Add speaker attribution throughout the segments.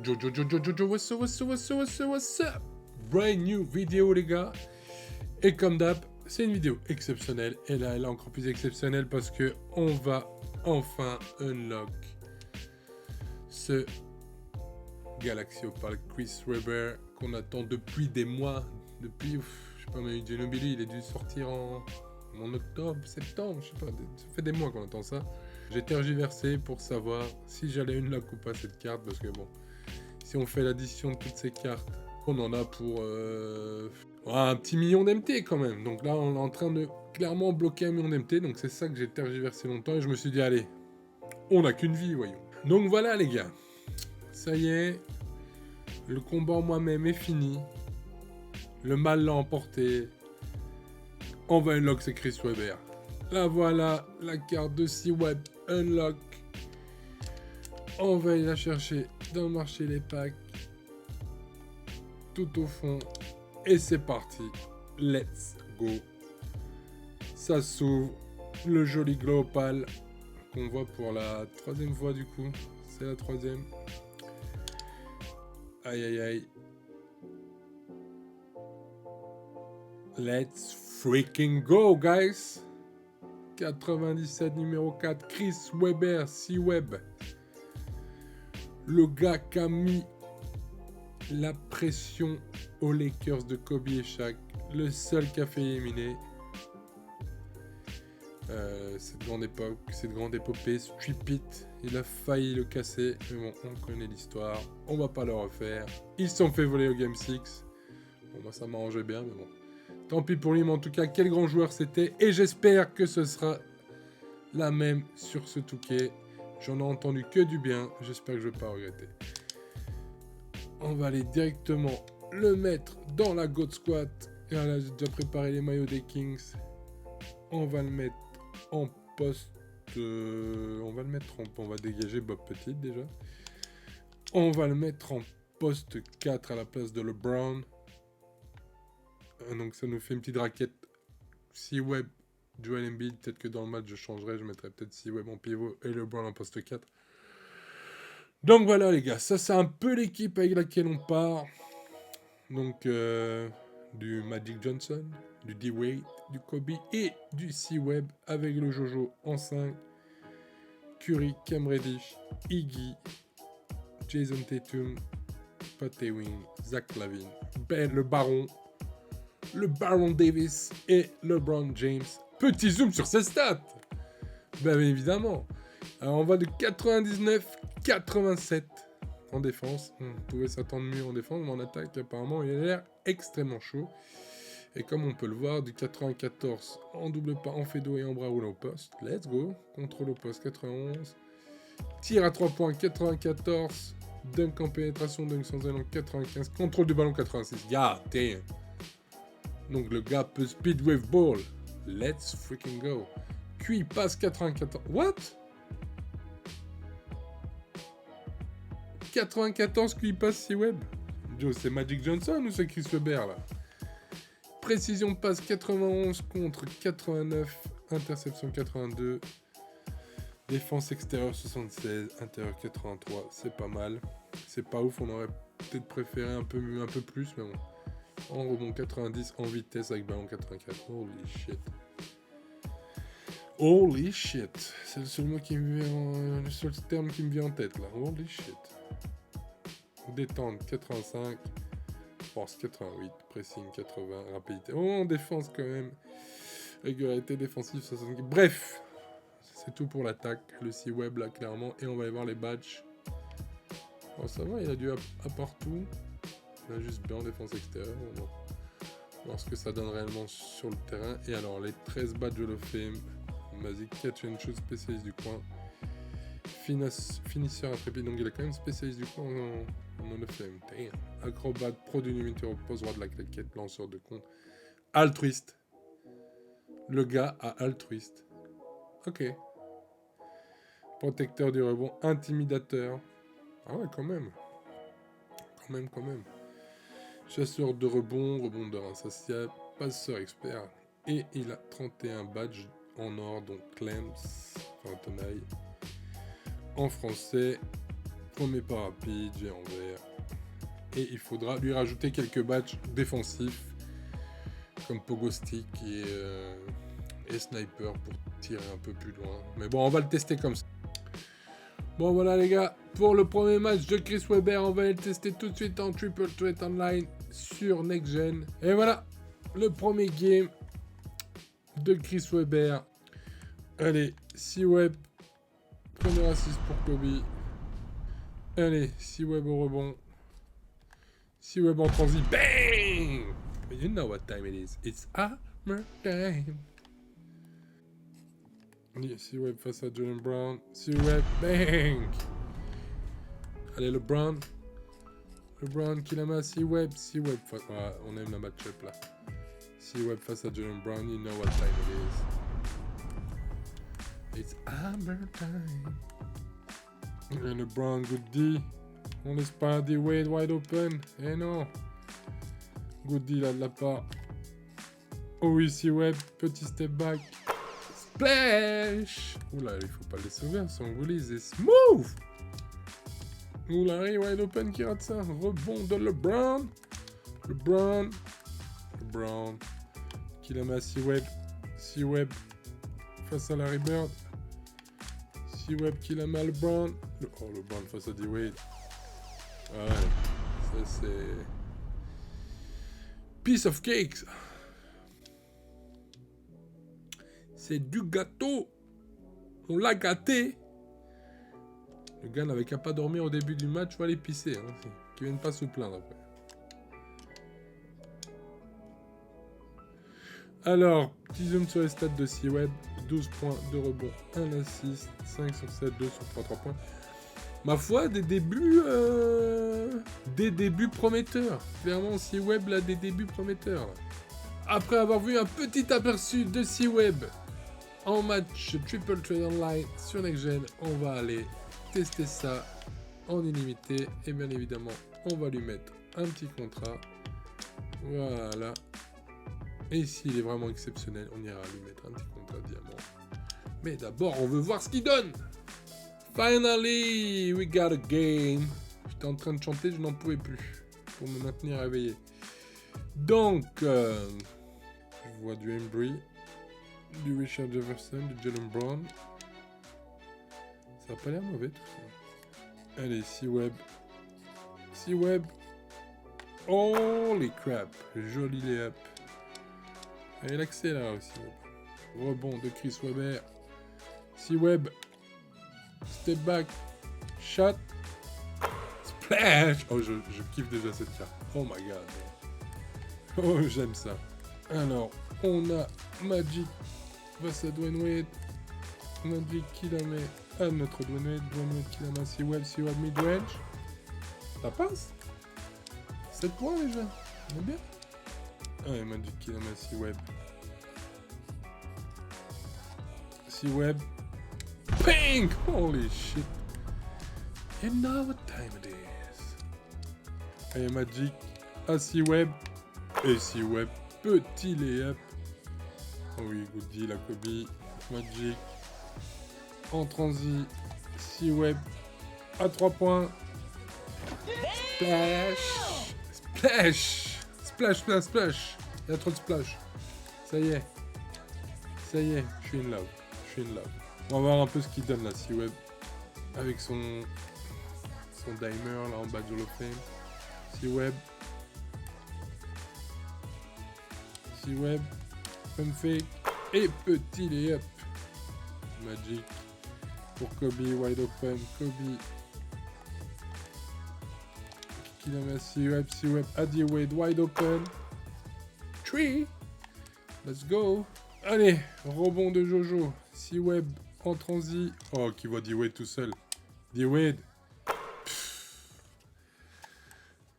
Speaker 1: Jojo, what's up? Brand new vidéo, les gars. Et comme d'hab, c'est une vidéo exceptionnelle. Et là, elle est encore plus exceptionnelle parce que on va enfin unlock ce Galaxy Opal Chris Webber qu'on attend depuis des mois. Depuis, je sais pas, mais Ginobili, il est dû sortir en octobre, septembre, je sais pas. Ça fait des mois qu'on attend ça. J'ai tergiversé pour savoir si j'allais unlock ou pas cette carte parce que bon, si on fait l'addition de toutes ces cartes, on en a pour un petit million d'MT quand même. Donc là, on est en train de clairement bloquer un million d'MT. Donc c'est ça que j'ai tergiversé longtemps et je me suis dit, allez, on n'a qu'une vie, voyons. Donc voilà les gars, ça y est, le combat en moi-même est fini. Le mal l'a emporté. On va unlock c'est Chris Webber. Là voilà, la carte de C-Web unlock. On va aller la chercher dans le marché des packs. Tout au fond. Et c'est parti. Let's go. Ça s'ouvre. Le joli glow opal qu'on voit pour la troisième fois du coup. C'est la troisième. Aïe aïe aïe. Let's freaking go guys. 97 numéro 4. Chris Webber, C-Web. Le gars qui a mis la pression aux Lakers de Kobe et Shaq. Le seul qui a fait éliminer cette grande époque, cette grande épopée. Strip It, il a failli le casser. Mais bon, on connaît l'histoire. On va pas le refaire. Ils se sont fait voler au Game 6. Bon, moi ça m'arrangeait bien, mais bon. Tant pis pour lui, mais en tout cas, quel grand joueur c'était. Et j'espère que ce sera la même sur ce Touquet. J'en ai entendu que du bien. J'espère que je vais pas regretter. On va aller directement le mettre dans la God Squad. Et là, j'ai déjà préparé les maillots des Kings. On va le mettre en poste. On va le mettre en. On va dégager Bob Petit déjà. On va le mettre en poste 4 à la place de LeBron. Donc ça nous fait une petite raquette. C-Web, Joel Embiid. Peut-être que dans le match je changerai. Je mettrai peut-être C-Web en pivot et LeBron en poste 4. Donc voilà les gars. Ça c'est un peu l'équipe avec laquelle on part. Donc du Magic Johnson, du D-Wade, du Kobe et du C-Web avec le Jojo en 5. Curry, Cam Reddish, Iggy, Jason Tatum, Pat Ewing, Zach Lavine, Ben le Baron Davis et LeBron James. Petit zoom sur ses stats. Ben évidemment. Alors on va de 99-87 en défense. On pouvait s'attendre mieux en défense, mais en attaque apparemment il a l'air extrêmement chaud. Et comme on peut le voir, du 94 en double pas, en fédo et en bras roulé au poste. Let's go. Contrôle au poste 91. Tir à 3 points 94. Dunk en pénétration, dunk sans élan 95. Contrôle du ballon 86. God damn. Donc le gars peut speed wave ball. Let's freaking go. QI passe 94. What? 94 QI passe C-Web. Joe, c'est Magic Johnson ou c'est Chris Webber là? Précision passe 91 contre 89, interception 82, défense extérieure 76, intérieur 83, c'est pas mal. C'est pas ouf, on aurait peut-être préféré un peu plus, mais bon. En rebond 90, en vitesse avec ballon 84, holy shit. Holy shit, c'est le seul mot qui me vient le seul terme qui me vient en tête là, holy shit. Détente 85. Force 88, pressing 80, rapidité. Oh, en défense quand même. Régularité défensive 75. Bref, c'est tout pour l'attaque. Le C-Web là, clairement. Et on va aller voir les badges. Oh, ça va, il a dû à partout. Il a juste bien en défense extérieure. On va voir ce que ça donne réellement sur le terrain. Et alors, les 13 badges de l'OFM. Vas-y, catch and shoot, spécialiste du coin. Finisseur intrépide, donc il a quand même spécialiste du coin en OFM. Damn. Acrobate, pro du numéro au poste droit de la claquette, lanceur de compte. Altruiste. Le gars a altruiste. Ok. Protecteur du rebond, intimidateur. Ah ouais, quand même. Quand même. Chasseur de rebond, rebondeur insatiable, passeur expert. Et il a 31 badges en or, donc Clems, enfin tenaille. En français, Premier pas rapide, j'ai en vert. Et il faudra lui rajouter quelques badges défensifs, comme Pogo Stick et Sniper pour tirer un peu plus loin. Mais bon, on va le tester comme ça. Bon voilà les gars, pour le premier match de Chris Webber, on va le tester tout de suite en Triple Threat Online sur Next Gen. Et voilà, le premier game de Chris Webber. Allez, C-Web, premier assist pour Kobe. Allez, C-Web au rebond. C-Web en transit, bang! You know what time it is, it's hammer time. C-Web face à Jaylen Brown. C-Web, bang! Allez, LeBron. LeBron qui la met à C-Web. C-Web, ouais, on aime la match-up là. C-Web face à Jaylen Brown, you know what time it is. It's hammer time. Et LeBron, good D. On laisse pas D-Wade wide open. Eh non. Good D là de la part. Oh oui, C-Web, petit step back. Splash! Oula, il faut pas le laisser ouvert, son goalie est smooth! Oula, wide open qui rate ça. Rebond de LeBron. LeBron. Qui la met à C-Web. C-Web face à Larry Bird. C-Web qui la met à LeBron. Oh, LeBron face à D-Wade. Ouais, ça c'est... Piece of cake, ça. C'est du gâteau. On l'a gâté. Le gars n'avait qu'à pas dormir au début du match, faut aller pisser. Hein. Qu'ils viennent pas se plaindre après. Alors, petit zoom sur les stats de C-Web. 12 points, 2 rebonds, 1 assist, 5 sur 7, 2 sur 3 points. Ma foi, des débuts prometteurs. Clairement, C-Web a des débuts prometteurs. Après avoir vu un petit aperçu de C-Web en match Triple Threat Online sur Next Gen, on va aller tester ça en illimité. Et bien évidemment, on va lui mettre un petit contrat. Voilà. Et s'il est vraiment exceptionnel, on ira lui mettre un petit contrat diamant. Mais d'abord, on veut voir ce qu'il donne. Finally, we got a game. J'étais en train de chanter, je n'en pouvais plus pour me maintenir réveillé. Donc, je vois du Embry, du Richard Jefferson, du Jaylen Brown. Ça n'a pas l'air mauvais tout ça. Allez, C-Web. C-Web. Holy crap. Joli lay-up. Et l'accès là aussi. Rebond de Chris Webber. C-Web. Step back. Shot. Splash. Oh, je kiffe déjà cette carte. Oh my god. Oh, j'aime ça. Alors, on a Magic face à Dwayne Wade. Magic qui la met à notre Dwayne Wade. Dwayne Wade qui la met à C-Web. C-Web mid-range. Ça passe 7 points déjà. On est bien. Ah, Magic qui la met à C-Web. C-Web. Bang! Holy shit. You know what time it is. Allez, Magic à C-Web. Et C-Web, petit layup. Oh oui, Goody, la Kobe. Magic. En transi. C-Web. À 3 points. Splash. Splash. Splash, splash, splash. Il y a trop de splash. Ça y est. Ça y est, je suis in love. Je suis in love. On va voir un peu ce qu'il donne là, C-Web. Avec son dimer là en bas de Hall of Fame. C-Web. C-Web. Fun fake. Et petit layup. Magic. Pour Kobe, wide open. Kobe. Qui la met à C-Web. C-Web à D-Wade, wide open. 3. Let's go. Allez, rebond de Jojo. C-Web en transi. Oh, qui voit D-Wade tout seul. D-Wade.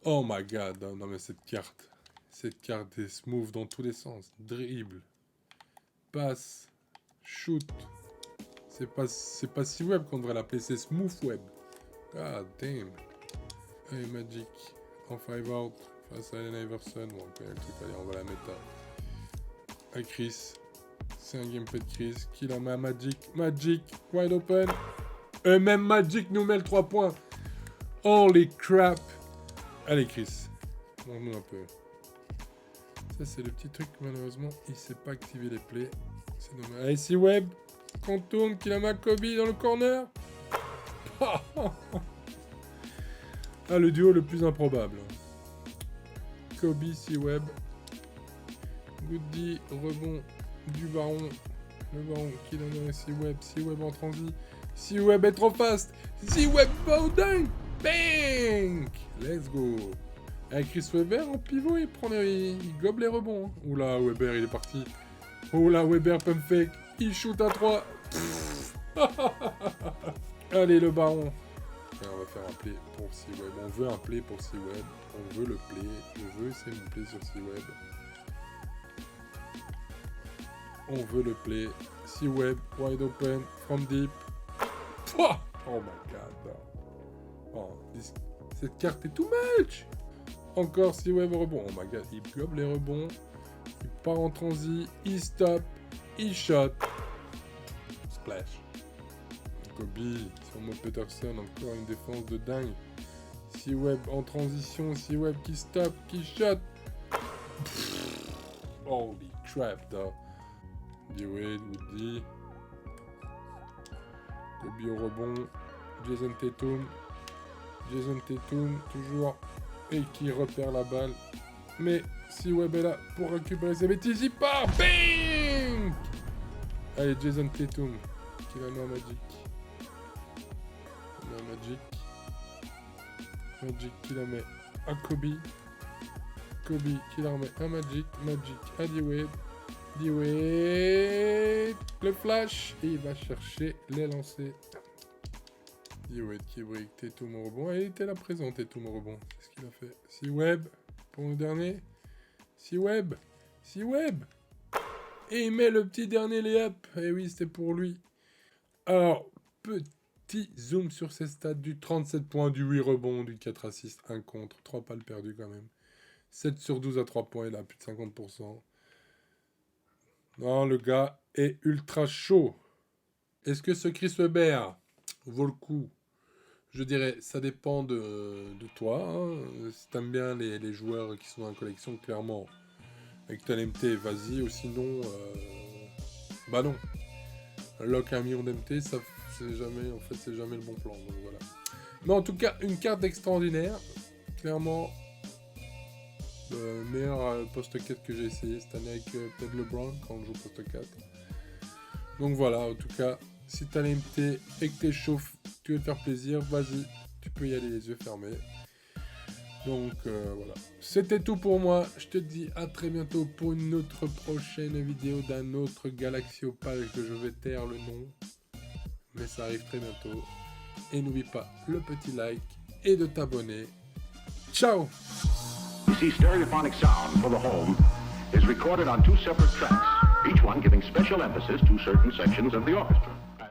Speaker 1: Oh my god. Non mais cette carte. Cette carte est smooth dans tous les sens. Dribble. Passe. Shoot. C'est pas C-Web qu'on devrait l'appeler. C'est Smooth Web. God damn. Allez, Magic. En 5 out. Face à Allen Iverson. Bon, on connaît le truc. Allez, on va la mettre à Chris. C'est un gameplay de Chris. Qui la met à Magic. Magic. Wide open. Et même Magic nous met le 3 points. Holy crap. Allez, Chris. Montre-nous un peu. Ça, c'est le petit truc, malheureusement, il sait pas activer les plays. C'est dommage. Allez, C-Web. Qu'on tourne, qu'il a ma Kobe dans le corner. Ah, le duo le plus improbable. Kobe, C-Web. Goody, rebond du baron. Le baron qui donne à C-Web. C-Web en transit. C-Web est trop fast. C-Web va au dingue. Bang. Let's go. Avec Chris Webber en pivot, il gobe les rebonds. Hein. Oula, Webber, il est parti. Oula, Webber pump fake. Il shoot à 3. Allez, le baron. Et on va faire un play pour C-Web. On veut un play pour C-Web. On veut le play. Je veux essayer mon play sur C-Web. On veut le play. C-Web, wide open, from deep. Oh my god. Oh, cette carte est too much. Encore C-Web rebond. Oh my god, il gobe les rebonds. Il part en transit. Il stop. Il shot. Splash. Kobe sur Mo Peterson. Encore une défense de dingue. C-Web en transition. C-Web qui stop. Qui shot. Holy crap, though. D-Wade, Woody. Kobe au rebond. Jason Tatum. Jason Tatum, toujours. Et qui repère la balle. Mais si Webb est là pour récupérer ses bêtises, il part. Bing. Allez, Jason Tatum. Qui la met à Magic. Il met à Magic. Magic qui la met à Kobe. Kobe qui la remet à Magic. Magic à D-Wade. D-Wade. Le flash. Et il va chercher les lancers. D-Wade qui break Tatum au rebond. Il était là présent, Tatum au rebond. Qu'est-ce qu'il a fait? C-Web pour le dernier. C-Web. C-Web. Et il met le petit dernier layup. Et oui, c'était pour lui. Alors, petit zoom sur ses stats. Du 37 points, du 8 rebonds, du 4 assists, 1 contre. 3 balles perdues quand même. 7 sur 12 à 3 points, il a plus de 50%. Non, le gars est ultra chaud. Est-ce que ce Chris Webber vaut le coup? Je dirais, ça dépend de toi. Hein. Si t'aimes bien les joueurs qui sont dans la collection, clairement, avec ton MT, vas-y. Ou sinon, bah non. Lock 1 million d'MT, ça c'est jamais, en fait, c'est jamais le bon plan. Donc voilà. Mais en tout cas, une carte extraordinaire. Clairement, le meilleur poste 4 que j'ai essayé cette année avec Ted LeBron quand on joue poste 4. Donc voilà, en tout cas, si t'as l'MT et que t'es chaud, tu veux te faire plaisir, vas-y, tu peux y aller les yeux fermés. Donc voilà, c'était tout pour moi. Je te dis à très bientôt pour une autre prochaine vidéo d'un autre Galaxy Opal que je vais taire le nom. Mais ça arrive très bientôt. Et n'oublie pas le petit like et de t'abonner. Ciao!
Speaker 2: You see, stereophonic sound for the home is recorded on 2 separate tracks, each one giving special emphasis to certain sections of the orchestra.